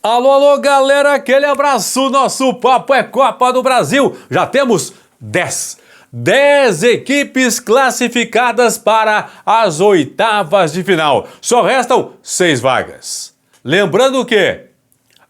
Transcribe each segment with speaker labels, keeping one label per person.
Speaker 1: Alô, alô, galera, aquele abraço, nosso Papo é Copa do Brasil. Já temos 10 equipes classificadas para as oitavas de final. Só restam 6 vagas. Lembrando que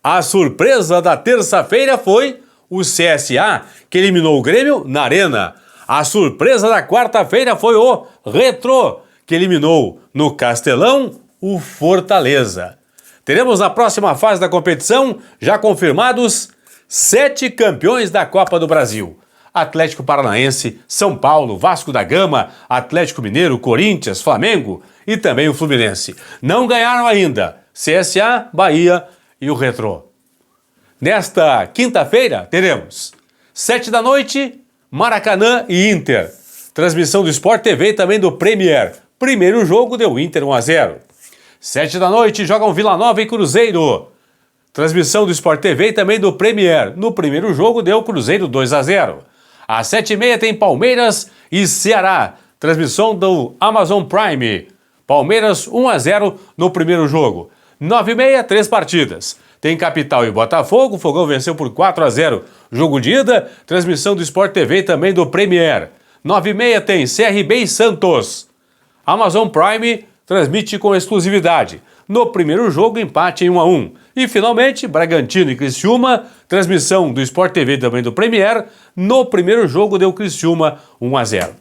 Speaker 1: a surpresa da terça-feira foi o CSA, que eliminou o Grêmio na Arena. A surpresa da quarta-feira foi o Retrô, que eliminou no Castelão o Fortaleza. Teremos na próxima fase da competição, já confirmados, 7 campeões da Copa do Brasil. Atlético Paranaense, São Paulo, Vasco da Gama, Atlético Mineiro, Corinthians, Flamengo e também o Fluminense. Não ganharam ainda CSA, Bahia e o Retrô. Nesta quinta-feira teremos 7 da noite, Maracanã e Inter. Transmissão do Sport TV e também do Premier. Primeiro jogo deu Inter 1-0. 7 da noite jogam Vila Nova e Cruzeiro. Transmissão do Sport TV e também do Premier. No primeiro jogo deu Cruzeiro 2-0. Às 7h30 tem Palmeiras e Ceará. Transmissão do Amazon Prime. Palmeiras 1-0 no primeiro jogo. 9h30, 3 partidas. Tem Capital e Botafogo. Fogão venceu por 4-0. Jogo de ida. Transmissão do Sport TV e também do Premier. 9h30 tem CRB e Santos. Amazon Prime transmite com exclusividade. No primeiro jogo, empate em 1-1. E, finalmente, Bragantino e Criciúma, transmissão do Sport TV e também do Premier. No primeiro jogo, deu Criciúma 1-0. Deixa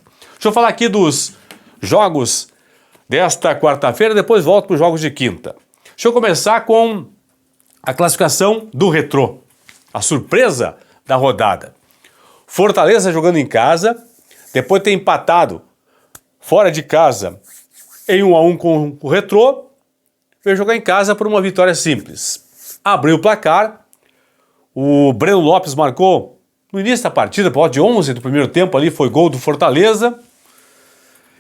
Speaker 1: eu falar aqui dos jogos desta quarta-feira, depois volto para os jogos de quinta. Deixa eu começar com a classificação do Retrô. A surpresa da rodada. Fortaleza jogando em casa, depois de ter empatado fora de casa em 1-1 com o Retrô, veio jogar em casa por uma vitória simples. Abriu o placar, o Breno Lopes marcou no início da partida, por volta de 11 do primeiro tempo, ali foi gol do Fortaleza.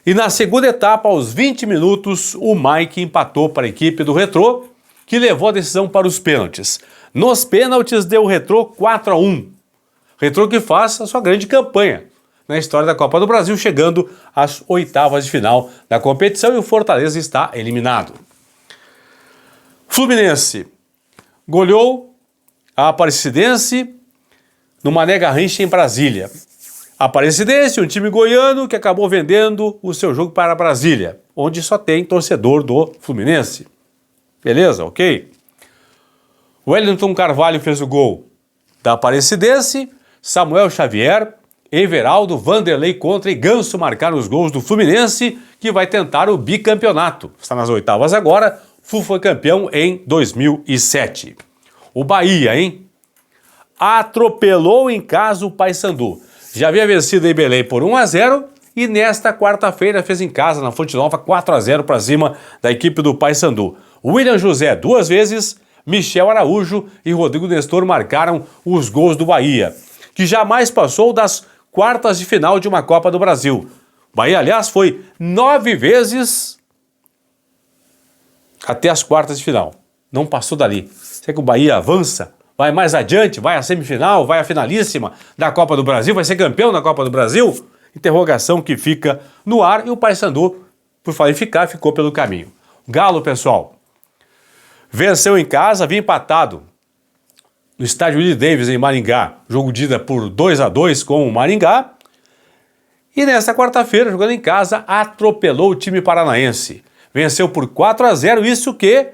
Speaker 1: E na segunda etapa, aos 20 minutos, o Mike empatou para a equipe do Retrô, que levou a decisão para os pênaltis. Nos pênaltis deu o Retrô 4-1. Retrô que faz a sua grande campanha na história da Copa do Brasil, chegando às oitavas de final da competição, e o Fortaleza está eliminado. Fluminense goleou a Aparecidense no Mané Garrincha em Brasília. Aparecidense, um time goiano que acabou vendendo o seu jogo para Brasília, onde só tem torcedor do Fluminense. Beleza? Ok? Wellington Carvalho fez o gol da Aparecidense, Samuel Xavier, Everaldo, Vanderlei Contra e Ganso marcaram os gols do Fluminense, que vai tentar o bicampeonato. Está nas oitavas agora. Flu foi campeão em 2007. O Bahia, hein? Atropelou em casa o Paysandu. Já havia vencido em Belém por 1-0 e nesta quarta-feira fez em casa, na Fonte Nova, 4-0 para cima da equipe do Paysandu. William José 2 vezes, Michel Araújo e Rodrigo Nestor marcaram os gols do Bahia, que jamais passou das quartas de final de uma Copa do Brasil. O Bahia, aliás, foi 9 vezes até as quartas de final. Não passou dali. Será que o Bahia avança? Vai mais adiante? Vai à semifinal? Vai à finalíssima da Copa do Brasil? Vai ser campeão da Copa do Brasil? Interrogação que fica no ar, e o Paysandu, por falar em ficar, ficou pelo caminho. Galo, pessoal, venceu em casa, havia empatado no estádio Willie Davis, em Maringá, jogo de ida por 2-2 com o Maringá. E nesta quarta-feira, jogando em casa, atropelou o time paranaense. Venceu por 4-0, isso que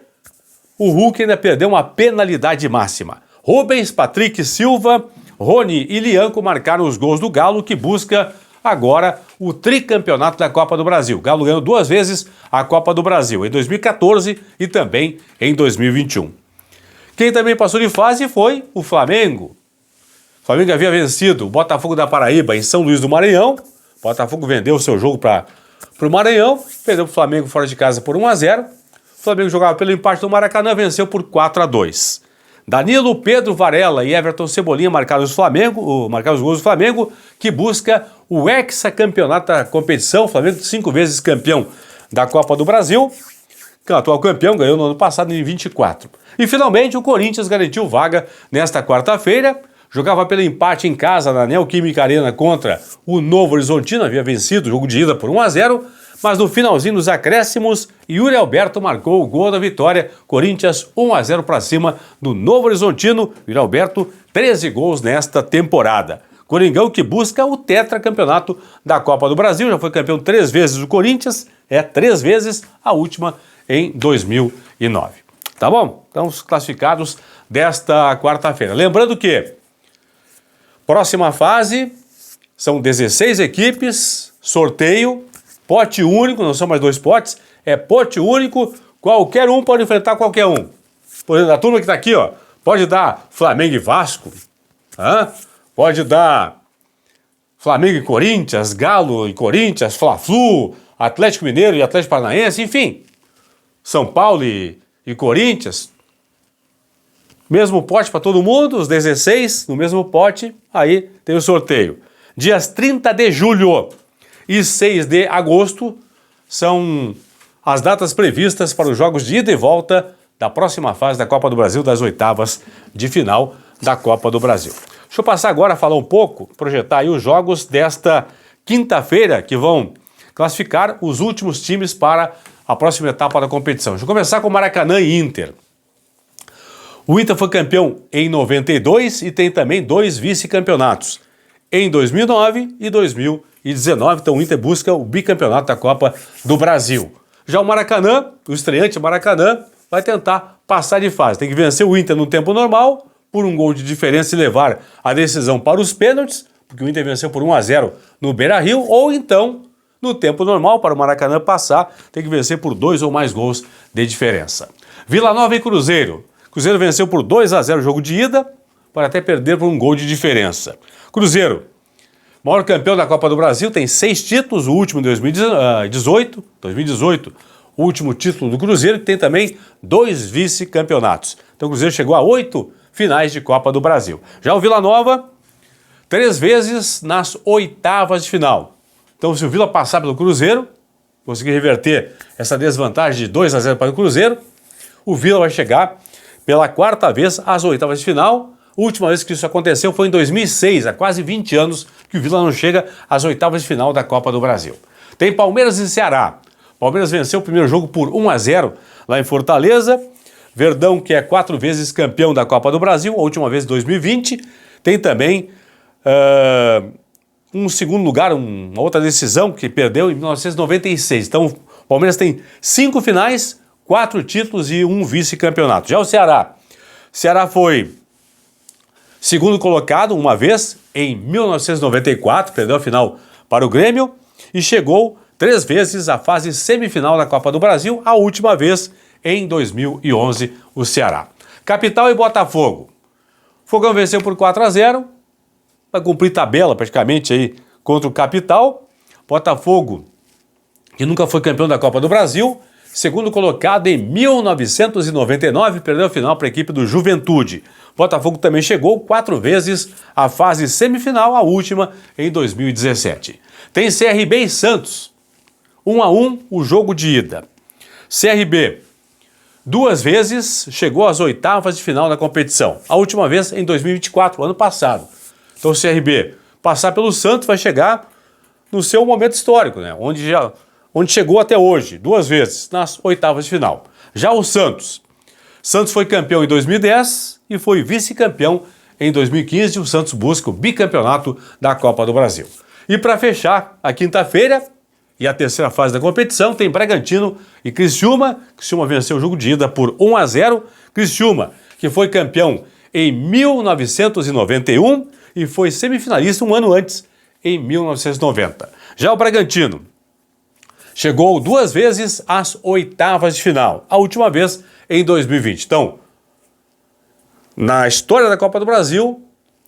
Speaker 1: o Hulk ainda perdeu uma penalidade máxima. Rubens, Patrick, Silva, Rony e Lianco marcaram os gols do Galo, que busca agora o tricampeonato da Copa do Brasil. O Galo ganhou 2 vezes a Copa do Brasil, em 2014 e também em 2021. Quem também passou de fase foi o Flamengo. O Flamengo havia vencido o Botafogo da Paraíba em São Luís do Maranhão. O Botafogo vendeu o seu jogo para o Maranhão, perdeu para o Flamengo fora de casa por 1-0. O Flamengo jogava pelo empate do Maracanã, venceu por 4-2. Danilo, Pedro, Varela e Everton Cebolinha marcaram os gols do Flamengo, que busca o hexacampeonato da competição. O Flamengo 5 vezes campeão da Copa do Brasil. O atual campeão ganhou no ano passado em 24. E finalmente o Corinthians garantiu vaga nesta quarta-feira. Jogava pelo empate em casa na Neoquímica Arena contra o Novo Horizontino. Havia vencido o jogo de ida por 1-0, mas no finalzinho dos acréscimos, Yuri Alberto marcou o gol da vitória. Corinthians 1-0 para cima do Novo Horizontino. Yuri Alberto, 13 gols nesta temporada. Coringão que busca o tetracampeonato da Copa do Brasil. Já foi campeão 3 vezes do Corinthians, 3 vezes, a última em 2009. Tá bom? Então os classificados desta quarta-feira. Lembrando que próxima fase são 16 equipes, sorteio, pote único, não são mais 2 potes, é pote único, qualquer um pode enfrentar qualquer um. Por exemplo, a turma que está aqui, ó, pode dar Flamengo e Vasco, pode dar Flamengo e Corinthians, Galo e Corinthians, Fla-Flu, Atlético Mineiro e Atlético Paranaense, enfim, São Paulo e Corinthians. Mesmo pote para todo mundo, os 16 no mesmo pote, aí tem o sorteio. Dias 30 de julho e 6 de agosto são as datas previstas para os jogos de ida e volta da próxima fase da Copa do Brasil, das oitavas de final da Copa do Brasil. Deixa eu passar agora a falar um pouco, projetar aí os jogos desta quinta-feira que vão classificar os últimos times para a próxima etapa da competição. Deixa eu começar com Maracanã e Inter. O Inter foi campeão em 92 e tem também 2 vice-campeonatos, em 2009 e 2019. Então o Inter busca o bicampeonato da Copa do Brasil. Já o Maracanã, o estreante Maracanã, vai tentar passar de fase. Tem que vencer o Inter no tempo normal, por um gol de diferença e levar a decisão para os pênaltis, porque o Inter venceu por 1-0 no Beira-Rio, ou então, no tempo normal, para o Maracanã passar, tem que vencer por 2 ou mais gols de diferença. Vila Nova e Cruzeiro. Cruzeiro venceu por 2-0 o jogo de ida, para até perder por um gol de diferença. Cruzeiro, maior campeão da Copa do Brasil, tem 6 títulos, o último em 2018, o último título do Cruzeiro, que tem também 2 vice-campeonatos. Então o Cruzeiro chegou a 8 finais de Copa do Brasil. Já o Vila Nova, 3 vezes nas oitavas de final. Então se o Vila passar pelo Cruzeiro, conseguir reverter essa desvantagem de 2-0 para o Cruzeiro, o Vila vai chegar pela 4ª vez às oitavas de final. A última vez que isso aconteceu foi em 2006, há quase 20 anos que o Vila não chega às oitavas de final da Copa do Brasil. Tem Palmeiras e Ceará. Palmeiras venceu o primeiro jogo por 1-0 lá em Fortaleza. Verdão, que é 4 vezes campeão da Copa do Brasil, a última vez em 2020. Tem também um segundo lugar, uma outra decisão que perdeu em 1996. Então o Palmeiras tem 5 finais, 4 títulos e 1 vice-campeonato. Já o Ceará. Ceará foi segundo colocado uma vez em 1994, perdeu a final para o Grêmio e chegou 3 vezes à fase semifinal da Copa do Brasil, a última vez em 2011, o Ceará. Capital e Botafogo. Fogão venceu por 4-0, vai cumprir tabela praticamente aí contra o Capital. Botafogo, que nunca foi campeão da Copa do Brasil, segundo colocado em 1999, perdeu a final para a equipe do Juventude. Botafogo também chegou 4 vezes à fase semifinal, a última em 2017. Tem CRB e Santos. 1-1 o jogo de ida. CRB, 2 vezes chegou às oitavas de final da competição. A última vez em 2024, ano passado. Então o CRB passar pelo Santos vai chegar no seu momento histórico, né? Onde chegou até hoje, 2 vezes, nas oitavas de final. Já o Santos. Santos foi campeão em 2010 e foi vice-campeão em 2015. O Santos busca o bicampeonato da Copa do Brasil. E para fechar a quinta-feira e a terceira fase da competição, tem Bragantino e Criciúma. Criciúma venceu o jogo de ida por 1-0. Criciúma, que foi campeão em 1991 e foi semifinalista um ano antes, em 1990. Já o Bragantino chegou 2 vezes às oitavas de final, a última vez em 2020. Então, na história da Copa do Brasil,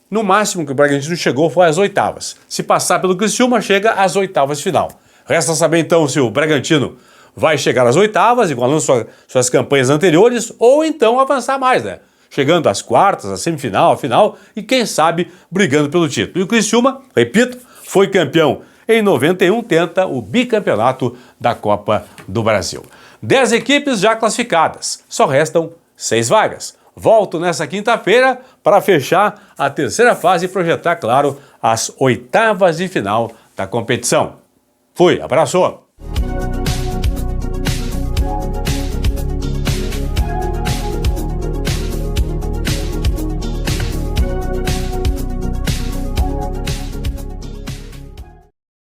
Speaker 1: no máximo que o Bragantino chegou foi às oitavas. Se passar pelo Criciúma, chega às oitavas de final. Resta saber então se o Bragantino vai chegar às oitavas, igualando suas campanhas anteriores, ou então avançar mais, né? Chegando às quartas, à semifinal, à final e quem sabe brigando pelo título. E o Criciúma, repito, foi campeão em 91, tenta o bicampeonato da Copa do Brasil. 10 equipes já classificadas, só restam 6 vagas. Volto nessa quinta-feira para fechar a terceira fase e projetar, claro, as oitavas de final da competição. Fui, abraço!